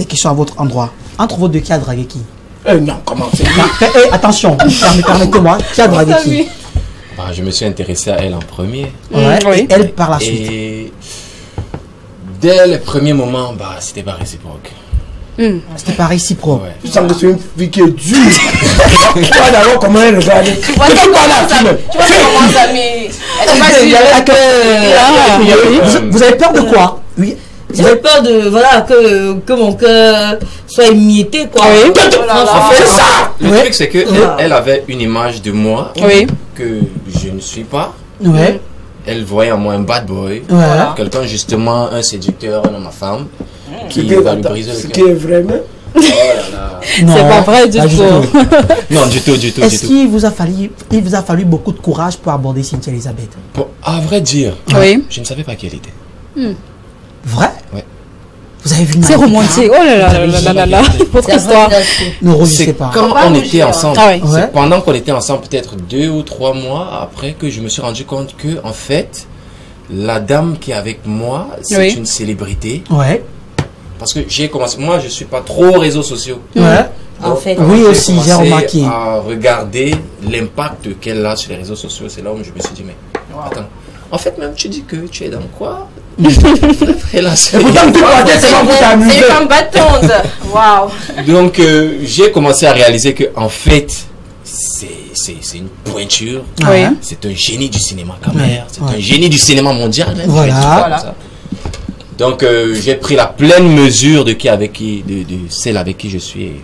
des questions à votre endroit. Entre vos deux, qui a dragué qui? Non, comment c'est? Attention, permettez-moi, qui a dragué qui? Je me suis intéressé à elle en premier. Ouais, et elle par la suite. Et dès le premier moment, c'était pas réciproque. C'était pas réciproque. Ouais. Tu sens que c'est une fille qui est dure. Tu vois d'abord comment elle regarde. Tu vois comment ça met. Vous avez peur de quoi? Oui. J'avais peur de, voilà, que mon cœur soit émietté, quoi. Oui. En fait, c'est ça. Le truc, c'est que elle avait une image de moi que je ne suis pas. Ouais. Elle voyait en moi un bad boy. Voilà. Quelqu'un, justement, un séducteur, un homme à femme, qui va lui briser le cœur. Ce qui est vrai, mais... C'est pas vrai du tout. Non, du tout, du tout. Est-ce qu'il vous a fallu beaucoup de courage pour aborder Cynthia Elisabeth? À vrai dire, je ne savais pas qui elle était. Vrai? Ouais. Vous avez vu une C'est romantique. Oh là là là. Votre histoire. Ne rougissez pas. Quand on était ensemble, Ouais. pendant qu'on était ensemble, peut-être 2 ou 3 mois après, que je me suis rendu compte que, en fait, la dame qui est avec moi, c'est une célébrité. Ouais. Parce que j'ai commencé, moi je suis pas trop réseaux sociaux. Ouais. En fait, oui aussi, j'ai remarqué. À regarder l'impact qu'elle a sur les réseaux sociaux, c'est là où je me suis dit, mais attends, en fait même tu dis que tu es dans quoi? C'est une femme battante. Waouh. Donc j'ai commencé à réaliser que en fait c'est une pointure. C'est un génie du cinéma camère, c'est un génie du cinéma mondial même. Voilà. Donc j'ai pris la pleine mesure de celle avec qui je suis. Et,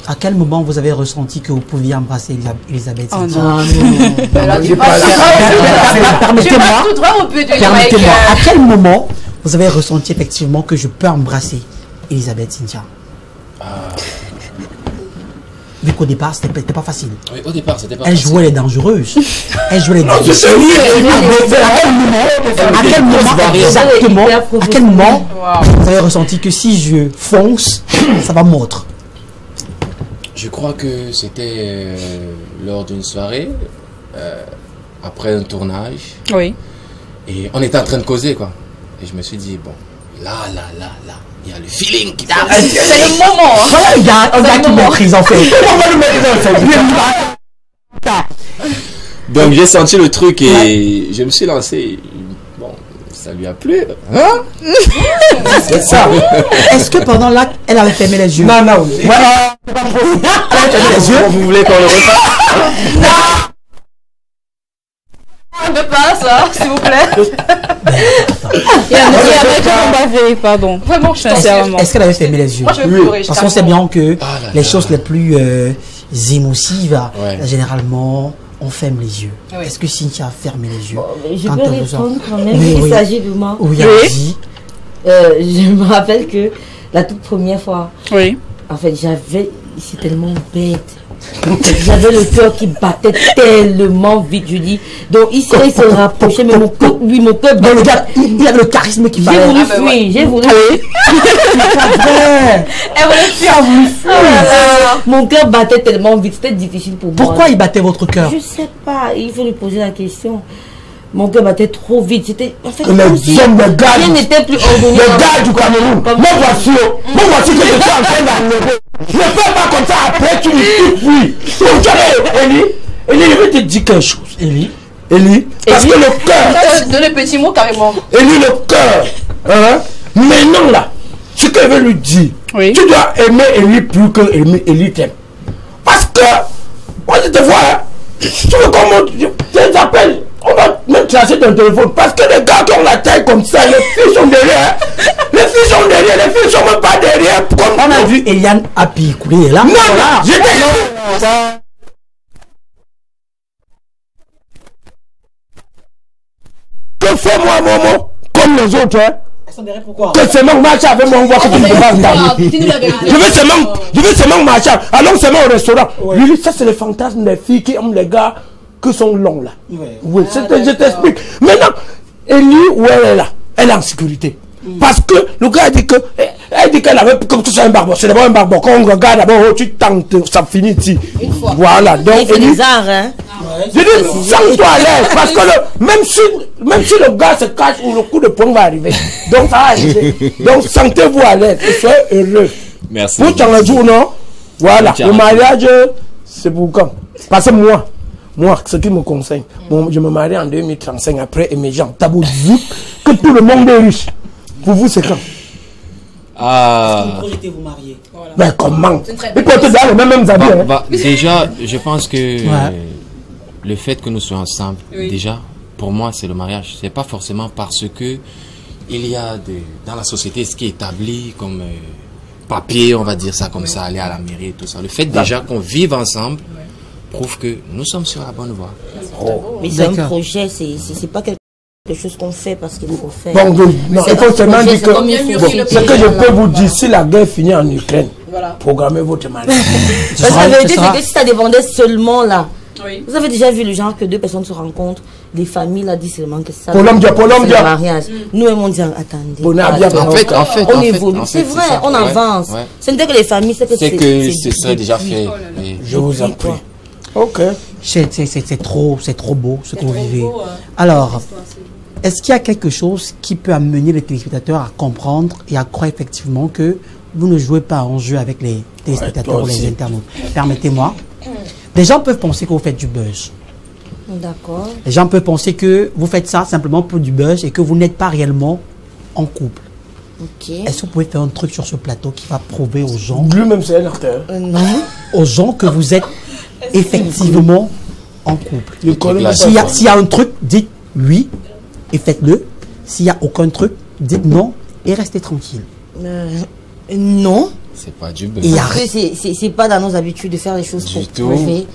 À quel moment vous avez ressenti que vous pouviez embrasser Elisabeth? Permettez-moi, à quel moment vous avez ressenti effectivement que je peux embrasser Elisabeth Cynthia? Vu qu'au départ, c'était pas facile. Oui, au départ, c'était pas Elle facile. jouait les dangereuses. Elle jouait les dangereuses. À quel moment vous avez ressenti que si je fonce, ça va mordre? Je crois que c'était lors d'une soirée, après un tournage. Oui. Et on était en train de causer, quoi. Et je me suis dit, bon, là, il y a le feeling qui passe. C'est le moment. Voilà, il y a un gars qui maîtrise en fait. Donc j'ai senti le truc et je me suis lancé. Bon, ça lui a plu. Hein? C'est ça. Est-ce que pendant l'acte, elle avait fermé les yeux? Non. Voilà. Les yeux. Vous voulez qu'on le refasse? Ne pas ça, s'il vous plaît. Il y a un bavé, pardon. Vraiment, sincèrement. Est-ce qu'elle avait fermé les yeux? Moi, je vais pleurer. Parce qu'on sait bien que les choses les plus émotives, généralement, on ferme les yeux. Est-ce que Cynthia a fermé les yeux? Je peux répondre quand même. Il s'agit de moi. Oui, allez-y. Je me rappelle que la toute première fois, en fait, c'est tellement bête. J'avais le cœur qui battait tellement vite, je dis. Donc il se rapprochait, mais mon cœur battait. Il avait le charisme qui J'ai voulu fuir, j'ai voulu fuir. Elle voulait fuir. Mon cœur battait tellement vite, c'était difficile pour moi. Pourquoi il battait votre cœur? Je sais pas, il faut lui poser la question. Mon cœur battait trop vite. C'était en fait les gars, rien n'était plus ordonné. Les gars du Cameroun, moi voici que je suis en train d'enlever. Je ne fais pas comme ça, après tu me fuis. Eli, je vais te dire quelque chose. Eli, parce que le cœur. Donne le petit mot carrément. Eli, le cœur. Maintenant là, ce que je veux lui dire, tu dois aimer Eli plus que aimer Eli t'aime. Parce que, moi je te vois, tu veux comment tu t'appelles. On va même tracer ton téléphone parce que les gars qui ont la taille comme ça, les filles sont derrière. Les filles sont derrière, les filles sont même pas derrière. On a vu Eliane Happy couler là. Non, voilà. Que fais moi, Momo, comme les autres, hein? Pourquoi? Que seulement marcher avec moi, on voit que tu ne peux pas regarder. Je veux seulement marcher. Allons seulement au restaurant. Lui, ça c'est le fantasme des filles qui aiment les gars que sont longs là. Oui, je t'explique. Maintenant, Eli, où elle est là? Elle est en sécurité. Parce que le gars dit que elle dit qu'elle avait comme tout ça un barbare. C'est d'abord un barbare. Quand on regarde d'abord, tu tentes, ça finit ici. Voilà. Donc Eli, des arts, hein. Je dis, sens-toi à l'aise. Parce que même si le gars se cache, ou le coup de poing va arriver. Donc ça va arriver. Donc sentez-vous à l'aise. Et soyez heureux. Merci. Pour Tchangadjou, non? Voilà, le mariage, c'est pour quand? Parce que moi, ce qui me conseille, je me marie en 2035 après émergent. T'as beau dire que tout le monde est riche. Pour vous, c'est quand? Vous projetez vous marier. Voilà. Mais comment? Il peut te donner les mêmes habits. Déjà, je pense que le fait que nous soyons ensemble, déjà, pour moi, c'est le mariage. C'est pas forcément parce que il y a dans la société ce qui est établi comme papier, on va dire ça comme ça, aller à la mairie et tout ça. Le fait déjà qu'on vive ensemble prouve que nous sommes sur la bonne voie. Mais c'est un projet, c'est pas quelque chose qu'on fait parce qu'il faut faire. Bon, non, il faut seulement dire que ce que je peux vous dire, si la guerre finit en Ukraine, programmez votre mariage. Parce que la vérité, c'est que si ça dépendait seulement là, vous avez déjà vu le genre que deux personnes se rencontrent, les familles là disent seulement que ça. Colombia. Le mariage. Nous, on dit attendez. En fait, on évolue. C'est vrai, on avance. Ce n'était que les familles, c'est que ce serait déjà fait. Je vous en prie. Ok. C'est trop beau ce que vous vivez. Alors, est-ce qu'il y a quelque chose qui peut amener les téléspectateurs à comprendre et à croire effectivement que vous ne jouez pas en jeu avec les téléspectateurs ou les internautes? Permettez-moi. Les gens peuvent penser que vous faites du buzz. D'accord. Les gens peuvent penser que vous faites ça simplement pour du buzz et que vous n'êtes pas réellement en couple. Ok. Est-ce que vous pouvez faire un truc sur ce plateau qui va prouver aux gens... Lui-même, c'est un acteur. Non. Aux gens que vous êtes effectivement en couple. S'il y a un truc, dites oui et faites-le. S'il n'y a aucun truc, dites non et restez tranquille. Non. C'est pas du buzz. C'est pas dans nos habitudes de faire les choses du tout.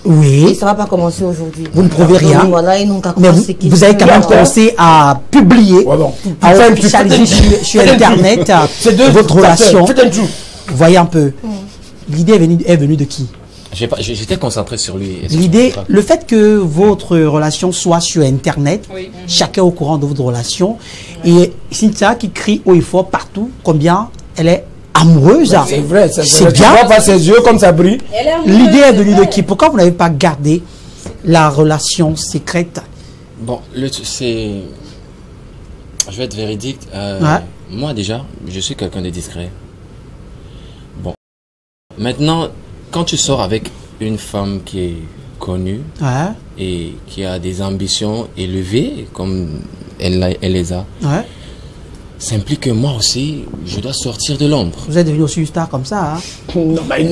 Oui. Et ça va pas commencer aujourd'hui. Vous ne prouvez rien. Voilà, ils n'ont qu'à mais vous avez quand même pensé à publier, à officialiser sur Internet votre relation. Voyez un peu. L'idée est venue de qui? J'étais concentré sur lui. L'idée, le fait que votre relation soit sur Internet, chacun est au courant de votre relation, et Cynthia qui crie haut et fort partout combien elle est amoureuse. C'est vrai, c'est bien. Tu vois pas ses yeux comme ça brille. L'idée est venue de qui? Pourquoi vous n'avez pas gardé la relation secrète? Bon, je vais être véridique. Moi déjà, je suis quelqu'un de discret. Bon, maintenant, quand tu sors avec une femme qui est connue et qui a des ambitions élevées, comme elle les a, ça implique que moi aussi, je dois sortir de l'ombre. Vous êtes devenu aussi une star comme ça. Non, mais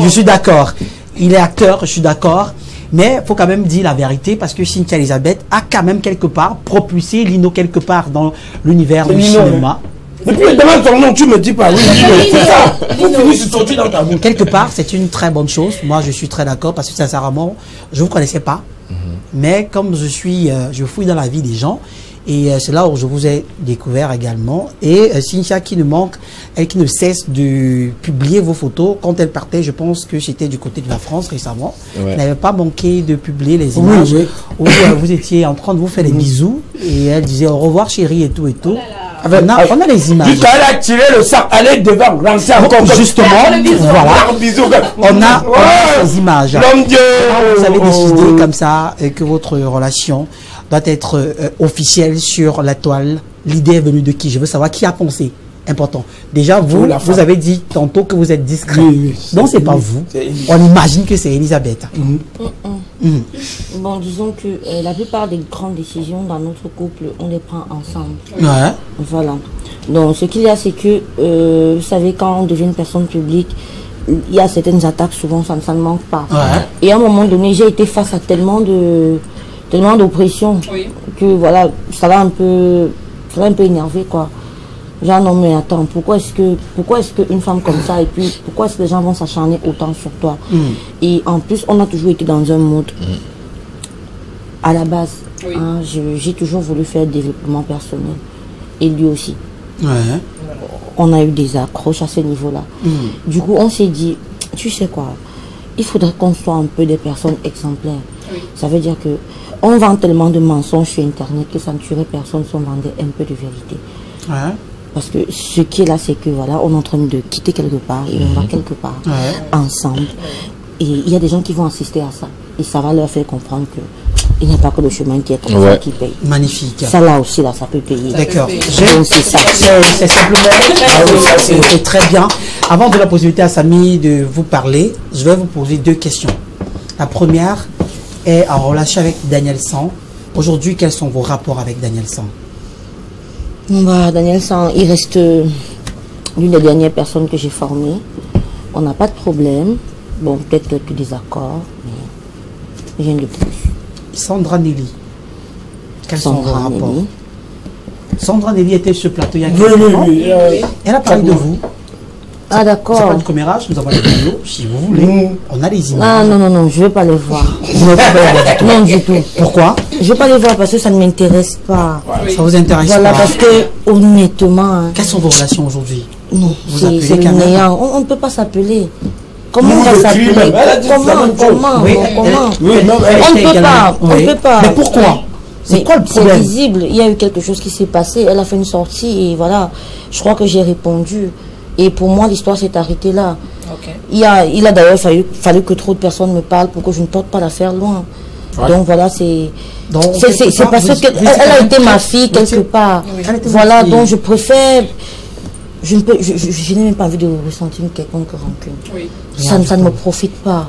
je suis d'accord. Il est acteur, je suis d'accord. Mais il faut quand même dire la vérité parce que Cynthia Elisabeth a quand même quelque part propulsé Lino quelque part dans l'univers du cinéma. Depuis le demande ton nom, tu me dis pas oui. C'est ça. C'est sorti dans ta bouche. Quelque part, c'est une très bonne chose. Moi, je suis très d'accord parce que sincèrement, je ne vous connaissais pas. Mais comme je fouille dans la vie des gens. Et c'est là où je vous ai découvert également. Et Cynthia qui ne cesse de publier vos photos. Quand elle partait, je pense que c'était du côté de la France récemment. Elle n'avait pas manqué de publier les images où vous étiez en train de vous faire des bisous. Et elle disait au revoir chérie et tout et tout. On a les images. Jusqu'à elle a tiré le sac, aller devant, lancer encore. Justement, voilà. On a les images. Vous avez décidé comme ça que votre relation doit être officielle sur la toile. L'idée est venue de qui? Je veux savoir qui a pensé. Important. Déjà, vous avez dit tantôt que vous êtes discret. Non, c'est pas vous. On imagine que c'est Elisabeth. Bon, disons que la plupart des grandes décisions dans notre couple, on les prend ensemble. Voilà. Donc, ce qu'il y a, c'est que, vous savez, quand on devient une personne publique, il y a certaines attaques, souvent, ça ne manque pas. Et à un moment donné, j'ai été face à tellement d'oppression que, voilà, ça va un peu énerver, quoi. Genre, non, mais attends, pourquoi est-ce qu'une femme comme ça, et puis pourquoi est-ce que les gens vont s'acharner autant sur toi? Et en plus, on a toujours été dans un mode, à la base, j'ai toujours voulu faire développement personnel, et lui aussi. On a eu des accroches à ce niveau-là. Du coup, on s'est dit, tu sais quoi, il faudrait qu'on soit un peu des personnes exemplaires. Ça veut dire que on vend tellement de mensonges sur Internet que ça ne tuerait personne si on vendait un peu de vérité. Parce que ce qui est là, c'est que voilà, on est en train de quitter quelque part et on va quelque part ensemble. Et il y a des gens qui vont assister à ça. Et ça va leur faire comprendre que il n'y a pas que le chemin qui est trop qui paye. Magnifique. Ça là aussi, là, ça peut payer. D'accord. C'est ça. C'est simplement... c'est très bien. Avant de la possibilité à Samy de vous parler, je vais vous poser 2 questions. La première est en relation avec Daniel San. Aujourd'hui, quels sont vos rapports avec Daniel San? Bah, Daniel San, il reste l'une des dernières personnes que j'ai formées. On n'a pas de problème. Bon, peut-être quelques désaccords, mais rien de plus. Sandra Nelly, quels sont vos rapports? Sandra Nelly était sur ce plateau il y a quelques temps. Elle a parlé de vous. Ah d'accord. C'est pas du commérage, nous avons les vidéos, si vous voulez. On a les images. Ah non, je ne veux pas les voir. Non, du tout. Pourquoi? Je ne veux pas les voir parce que ça ne m'intéresse pas. Ça vous intéresse pas? Voilà, parce que honnêtement... Hein, quelles sont vos relations aujourd'hui? Non, c'est le néant. On ne peut pas s'appeler. Comment on va s'appeler? Comment On ne peut pas. Mais pourquoi? C'est quoi le problème? C'est visible. Il y a eu quelque chose qui s'est passé. Elle a fait une sortie et voilà. Je crois que j'ai répondu. Et pour moi, l'histoire s'est arrêtée là. Okay. Il a d'ailleurs fallu que trop de personnes me parlent pour que je ne porte pas l'affaire loin. Ouais. Donc voilà, c'est parce qu'elle a été ma fille quelque part. Oui. Voilà, donc je préfère... Je n'ai même pas envie de ressentir une quelconque rancune. Oui. Ça ne me profite pas.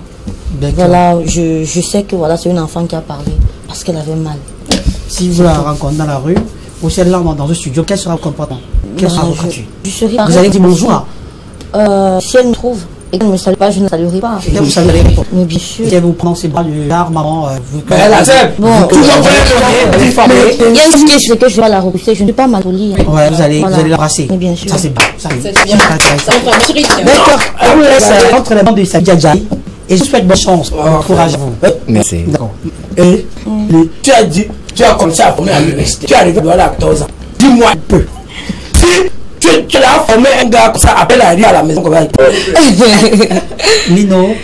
Voilà, je sais que voilà, c'est une enfant qui a parlé parce qu'elle avait mal. Si vous la rencontrez dans la rue, ou celle-là dans ce studio, quel sera le comportement? Quel sera votre attitude? Vous allez dire bonjour. Si elle me trouve et qu'elle ne me salue pas, je ne saluerai pas. Et vous saluerez pas. Mais bien sûr. Si elle vous prend ses bras de larmes, maman, vous... Bon, il y a une chose c'est que je vais la repousser, je ne suis pas mal polie. Ouais, vous allez l'embrasser. Mais bien sûr. Ça c'est bien. C'est bien. D'accord. Je vous laisse entre les mains de Sadia Djaï. Et je vous souhaite bonne chance. Courage à vous. Merci. D'accord. Et tu as dit, tu as commencé à former à l'université. Tu es arrivé à 14 ans. Dis-moi un peu. Si tu as formé un gars comme ça, appelle à la maison. Nino,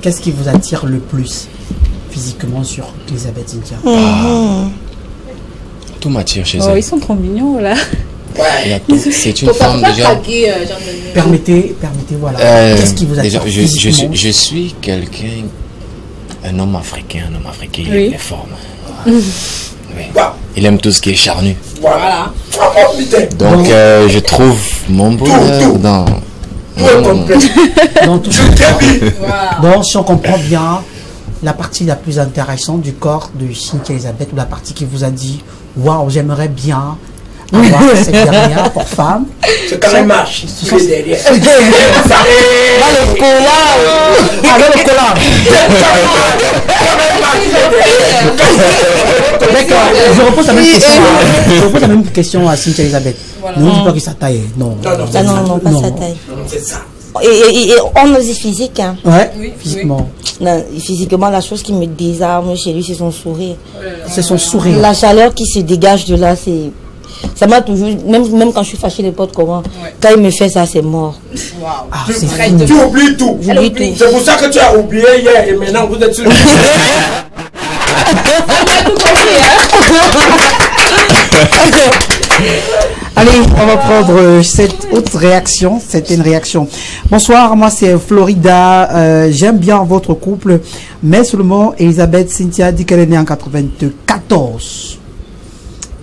qu'est-ce qui vous attire le plus physiquement sur Elisabeth Cynthia? Tout m'attire chez elle. Ils sont trop mignons là. C'est une femme déjà. Permettez, voilà. Qu'est-ce qui vous attire déjà, je suis quelqu'un, un homme africain, il aime les formes. Oui. Il aime tout ce qui est charnu. Voilà. Donc je trouve mon bonheur dans tout ça. Donc si on comprend bien, la partie la plus intéressante du corps de Cynthia Elisabeth, ou la partie qui vous a dit waouh, j'aimerais bien avoir cette dernière pour femme. C'est quand elle marche, tu es derrière. Le collard. D'accord, je repose la même question à Cynthia Elisabeth. Ne vous dites pas que sa taille. Non, pas sa taille. C'est ça. Et on a dit physique. Hein. Ouais, physiquement. Non, physiquement, la chose qui me désarme chez lui, c'est son sourire. C'est son sourire. La chaleur qui se dégage de là, c'est... Ça m'a toujours... Même quand je suis fâchée, n'importe comment, quand il me fait ça, c'est mort. Wow. Ah, tu oublies tout. C'est pour ça que tu as oublié hier et maintenant vous êtes sur le... Allez, on va prendre cette autre réaction. C'était une réaction. Bonsoir, moi c'est Florida. J'aime bien votre couple, mais seulement Elisabeth Cynthia dit qu'elle est née en 94.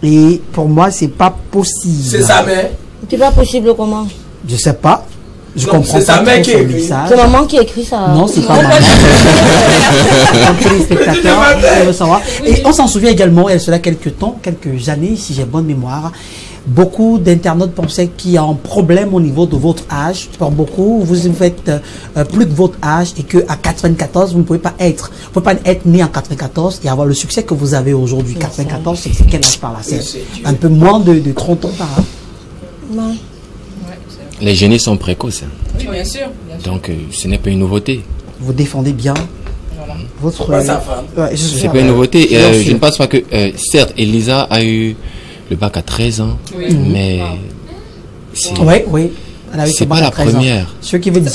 Et pour moi, c'est pas possible. C'est sa mère. C'est pas possible comment? Je sais pas. Je comprends pas. C'est sa mère qui écrit ça. C'est maman qui écrit ça. Non, c'est pas maman. Les spectateurs, on veut savoir. Et on s'en souvient également, il y a quelques années, si j'ai bonne mémoire, beaucoup d'internautes pensaient qu'il y a un problème au niveau de votre âge. Pour beaucoup, vous faites plus de votre âge et qu'à 94, vous ne pouvez pas être né en 94 et avoir le succès que vous avez aujourd'hui. 94, c'est quel âge par là? C'est un peu moins de 30 ans par là. Non. Les génies sont précoces. Oui, bien sûr. Donc, ce n'est pas une nouveauté. Vous défendez bien votre... c'est pas une nouveauté. Je ne pense pas que... certes, Elisa a eu le bac à 13 ans, mais... Oui. C'est pas la première. Ce qui veut dire